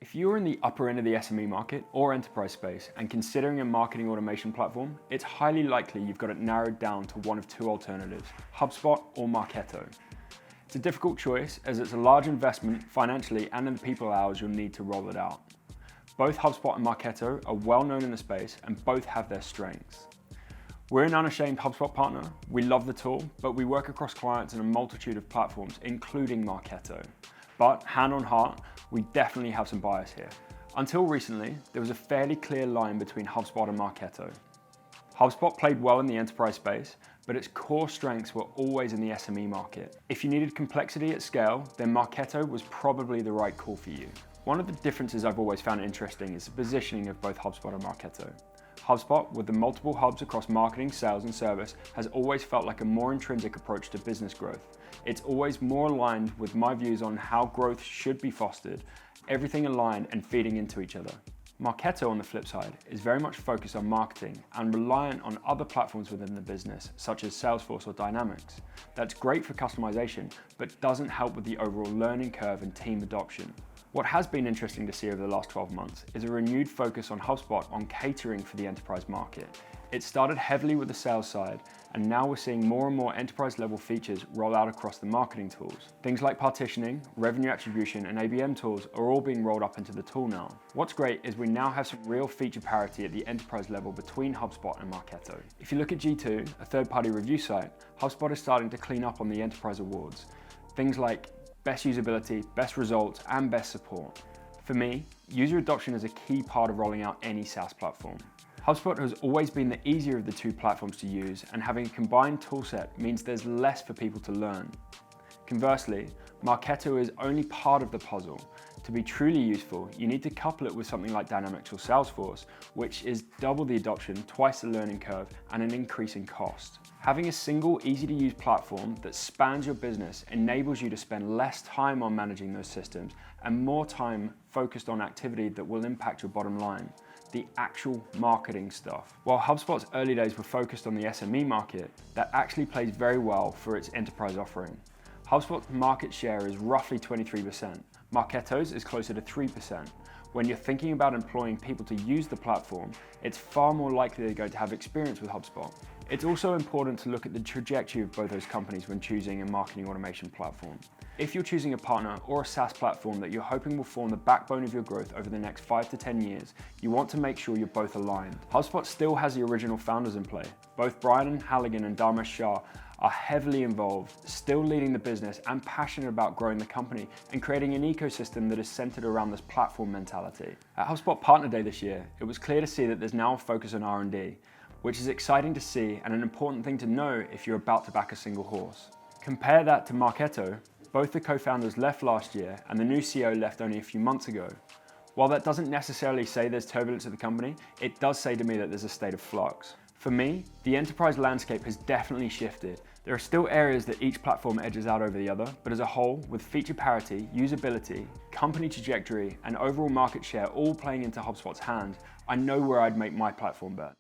If you're in the upper end of the SME market or enterprise space and considering a marketing automation platform, it's highly likely you've got it narrowed down to one of two alternatives, HubSpot or Marketo. It's a difficult choice as it's a large investment financially and in the people hours you'll need to roll it out. Both HubSpot and Marketo are well known in the space and both have their strengths. We're an unashamed HubSpot partner. We love the tool, but we work across clients in a multitude of platforms, including Marketo. But hand on heart, we definitely have some bias here. Until recently, there was a fairly clear line between HubSpot and Marketo. HubSpot played well in the enterprise space, but its core strengths were always in the SME market. If you needed complexity at scale, then Marketo was probably the right call for you. One of the differences I've always found interesting is the positioning of both HubSpot and Marketo. HubSpot, with the multiple hubs across marketing, sales, and service, has always felt like a more intrinsic approach to business growth. It's always more aligned with my views on how growth should be fostered, everything aligned and feeding into each other. Marketo, on the flip side, is very much focused on marketing and reliant on other platforms within the business, such as Salesforce or Dynamics. That's great for customization, but doesn't help with the overall learning curve and team adoption. What has been interesting to see over the last 12 months is a renewed focus on HubSpot on catering for the enterprise market. It started heavily with the sales side, and now we're seeing more and more enterprise level features roll out across the marketing tools. Things like partitioning, revenue attribution, and ABM tools are all being rolled up into the tool now. What's great is we now have some real feature parity at the enterprise level between HubSpot and Marketo. If you look at G2, a third-party review site, HubSpot is starting to clean up on the enterprise awards. Things like best usability, best results, and best support. For me, user adoption is a key part of rolling out any SaaS platform. HubSpot has always been the easier of the two platforms to use, and having a combined toolset means there's less for people to learn. Conversely, Marketo is only part of the puzzle. To be truly useful, you need to couple it with something like Dynamics or Salesforce, which is double the adoption, twice the learning curve, and an increase in cost. Having a single, easy-to-use platform that spans your business enables you to spend less time on managing those systems and more time focused on activity that will impact your bottom line, the actual marketing stuff. While HubSpot's early days were focused on the SME market, that actually plays very well for its enterprise offering. HubSpot's market share is roughly 23%. Marketo's is closer to 3%. When you're thinking about employing people to use the platform, it's far more likely they're going to have experience with HubSpot. It's also important to look at the trajectory of both those companies when choosing a marketing automation platform. If you're choosing a partner or a SaaS platform that you're hoping will form the backbone of your growth over the next 5 to 10 years, you want to make sure you're both aligned. HubSpot still has the original founders in play. Both Brian Halligan and Dharmesh Shah are heavily involved, still leading the business and passionate about growing the company and creating an ecosystem that is centered around this platform mentality. At HubSpot Partner Day this year, it was clear to see that there's now a focus on R&D, which is exciting to see and an important thing to know if you're about to back a single horse. Compare that to Marketo. Both the co-founders left last year and the new CEO left only a few months ago. While that doesn't necessarily say there's turbulence at the company, it does say to me that there's a state of flux. For me, the enterprise landscape has definitely shifted. There are still areas that each platform edges out over the other, but as a whole, with feature parity, usability, company trajectory, and overall market share all playing into HubSpot's hand, I know where I'd make my platform bet.